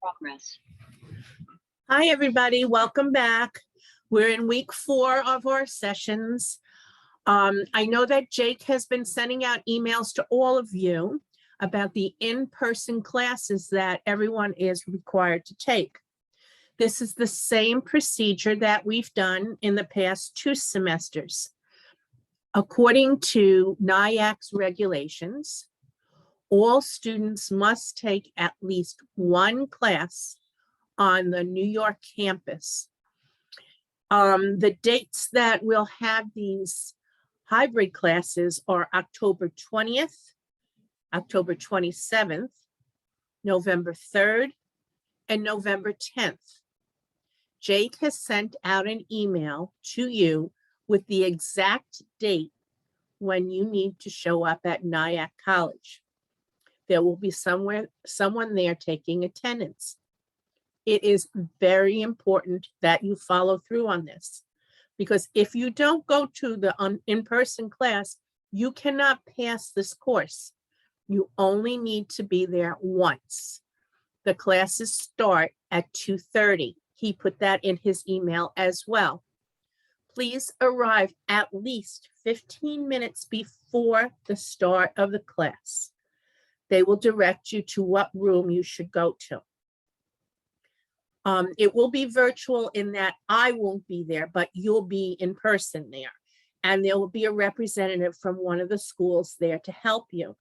Progress. Hi, everybody. Welcome back. We're in week 4 of our sessions. I know that Jake has been sending out emails to all of you about the in-person classes that everyone is required to take. This is the same procedure that we've done in the past 2 semesters. According to NIAC's regulations, all students must take at least one class on the New York campus. The dates that we'll have these hybrid classes are October 20th, October 27th, November 3rd, and November 10th. Jake has sent out an email to you with the exact date when you need to show up at NIAC College. There will be someone there taking attendance. It is very important that you follow through on this, because if you don't go to the in-person class, you cannot pass this course. You only need to be there once. The classes start at 2:30. He put that in his email as well. Please arrive at least 15 minutes before the start of the class. They will direct you to what room you should go to. It will be virtual in that I won't be there, but you'll be in person there. And there will be a representative from one of the schools there to help you.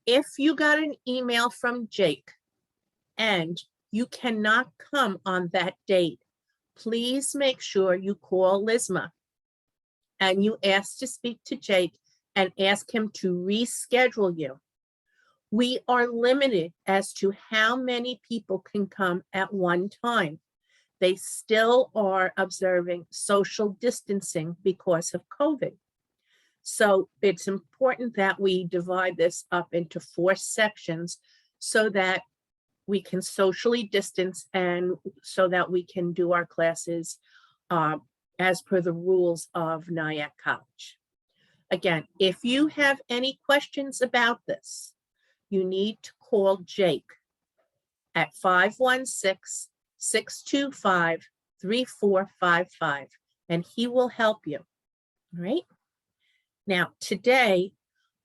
If you got an email from Jake and you cannot come on that date, please make sure you call Lizma and you ask to speak to Jake and ask him to reschedule you. We are limited as to how many people can come at one time. They still are observing social distancing because of COVID. So it's important that we divide this up into 4 sections so that we can socially distance and so that we can do our classes as per the rules of NIAC College. Again, if you have any questions about this, you need to call Jake at 516-625-3455, and he will help you, all right? Now, today,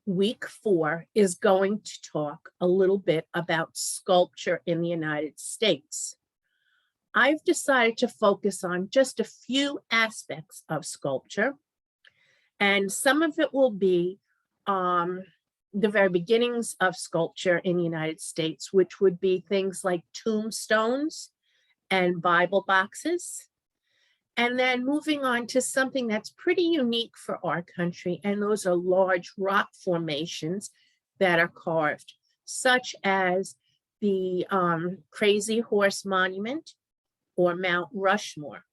week 4 is going to talk a little bit about sculpture in the United States. I've decided to focus on just a few aspects of sculpture, and some of it will be the very beginnings of sculpture in the United States, which would be things like tombstones and Bible boxes. And then moving on to something that's pretty unique for our country, and those are large rock formations that are carved, such as the Crazy Horse Monument or Mount Rushmore.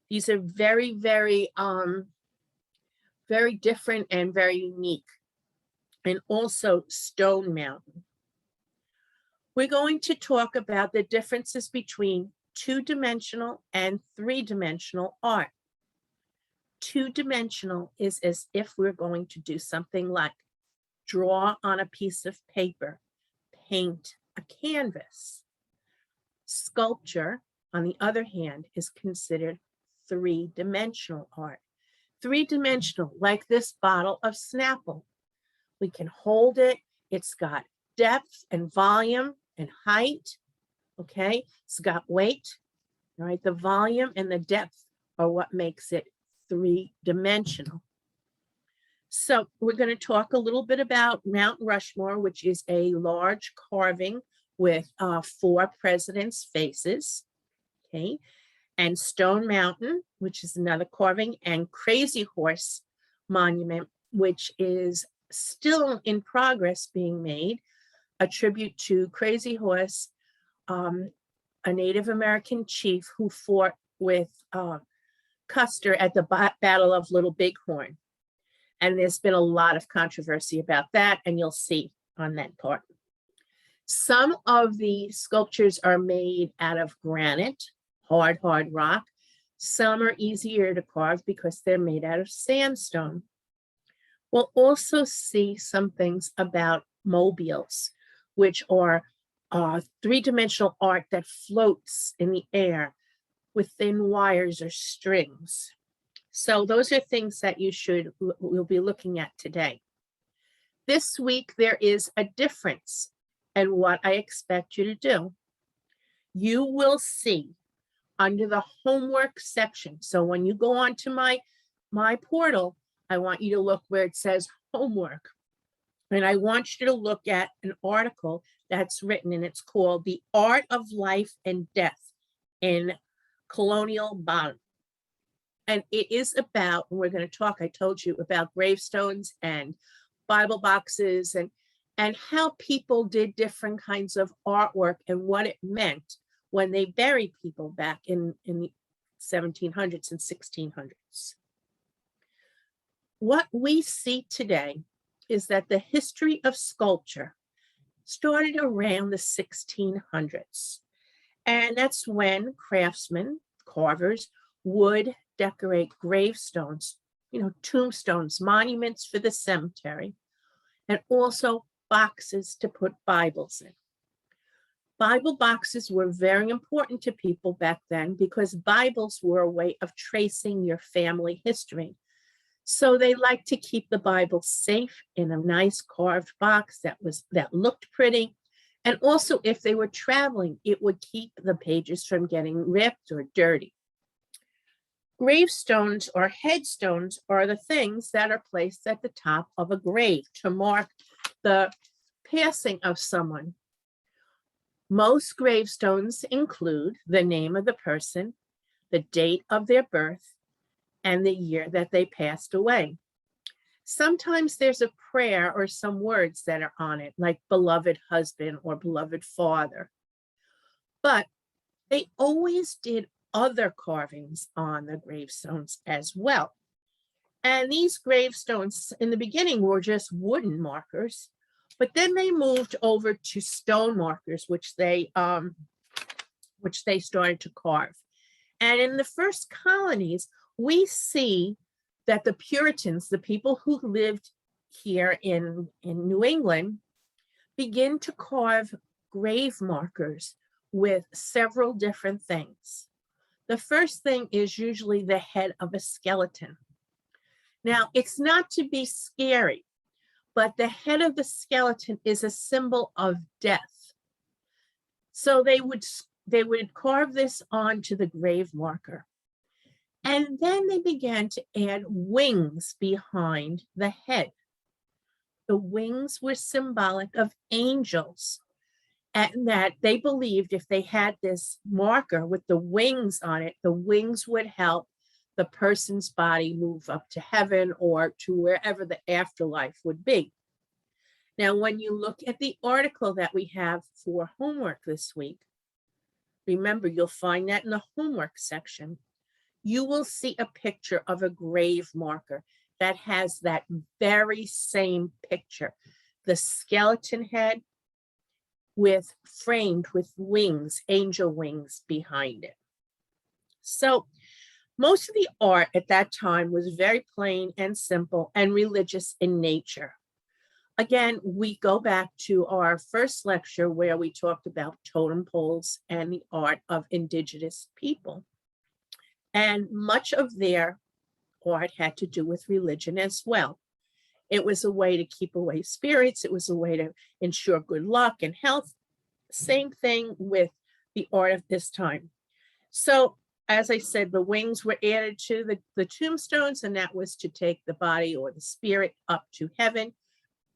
These are very, very, very different and very unique. And also Stone Mountain. We're going to talk about the differences between 2-dimensional and 3-dimensional art. 2-dimensional is as if we're going to do something like draw on a piece of paper, paint a canvas. Sculpture, on the other hand, is considered 3-dimensional art. 3-dimensional, like this bottle of Snapple. We can hold it. It's got depth and volume and height, okay? It's got weight, all right? The volume and the depth are what makes it 3-dimensional. So we're going to talk a little bit about Mount Rushmore, which is a large carving with 4 presidents' faces, okay? And Stone Mountain, which is another carving, and Crazy Horse Monument, which is still in progress being made, a tribute to Crazy Horse, a Native American chief who fought with Custer at the Battle of Little Bighorn. And there's been a lot of controversy about that, and you'll see on that part. Some of the sculptures are made out of granite, hard rock. Some are easier to carve because they're made out of sandstone. We'll also see some things about mobiles, which are three-dimensional art that floats in the air with thin wires or strings. So those are things that we'll be looking at today. This week, there is a difference in what I expect you to do. You will see under the homework section. So when you go onto my portal, I want you to look where it says homework. And I want you to look at an article that's written, and it's called The Art of Life and Death in Colonial Bonn. And it is about, we're going to talk, I told you, about gravestones and Bible boxes and how people did different kinds of artwork and what it meant when they buried people back in the 1700s and 1600s. What we see today is that the history of sculpture started around the 1600s. And that's when craftsmen, carvers, would decorate gravestones, tombstones, monuments for the cemetery, and also boxes to put Bibles in. Bible boxes were very important to people back then because Bibles were a way of tracing your family history. So they liked to keep the Bible safe in a nice carved box that looked pretty. And also, if they were traveling, it would keep the pages from getting ripped or dirty. Gravestones or headstones are the things that are placed at the top of a grave to mark the passing of someone. Most gravestones include the name of the person, the date of their birth, and the year that they passed away. Sometimes there's a prayer or some words that are on it, like beloved husband or beloved father. But they always did other carvings on the gravestones as well. And these gravestones in the beginning were just wooden markers, but then they moved over to stone markers, which they started to carve. And in the first colonies, we see that the Puritans, the people who lived here in New England, begin to carve grave markers with several different things. The first thing is usually the head of a skeleton. Now, it's not to be scary, but the head of the skeleton is a symbol of death. So they would carve this onto the grave marker. And then they began to add wings behind the head. The wings were symbolic of angels, and that they believed if they had this marker with the wings on it, the wings would help the person's body move up to heaven or to wherever the afterlife would be. Now, when you look at the article that we have for homework this week, remember, you'll find that in the homework section. You will see a picture of a grave marker that has that very same picture, the skeleton head framed with wings, angel wings behind it. So most of the art at that time was very plain and simple and religious in nature. Again, we go back to our first lecture where we talked about totem poles and the art of indigenous people. And much of their art had to do with religion as well. It was a way to keep away spirits. It was a way to ensure good luck and health. Same thing with the art of this time. So, as I said, the wings were added to the tombstones, and that was to take the body or the spirit up to heaven.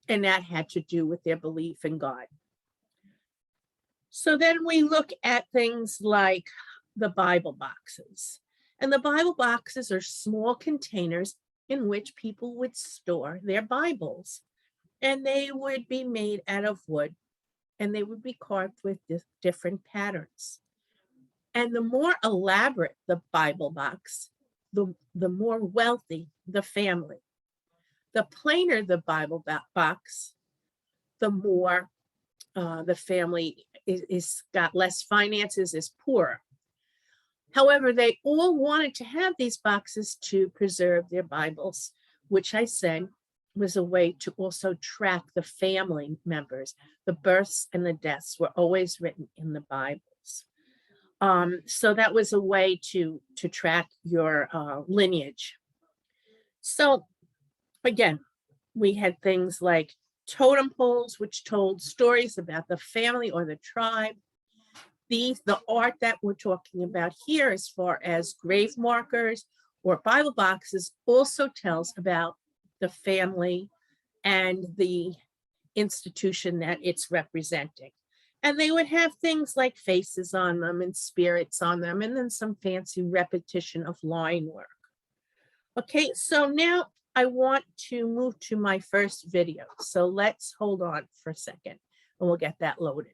And that had to do with their belief in God. So then we look at things like the Bible boxes. And the Bible boxes are small containers in which people would store their Bibles. And they would be made out of wood, and they would be carved with different patterns. And the more elaborate the Bible box, the more wealthy the family. The plainer the Bible box, the more the family is got less finances, is poorer. However, they all wanted to have these boxes to preserve their Bibles, which I said was a way to also track the family members. The births and the deaths were always written in the Bibles. So that was a way to track your lineage. So again, we had things like totem poles, which told stories about the family or the tribe. The art that we're talking about here, as far as grave markers or Bible boxes, also tells about the family and the institution that it's representing. And they would have things like faces on them and spirits on them, and then some fancy repetition of line work. Okay, so now I want to move to my first video. So let's hold on for a second and we'll get that loaded.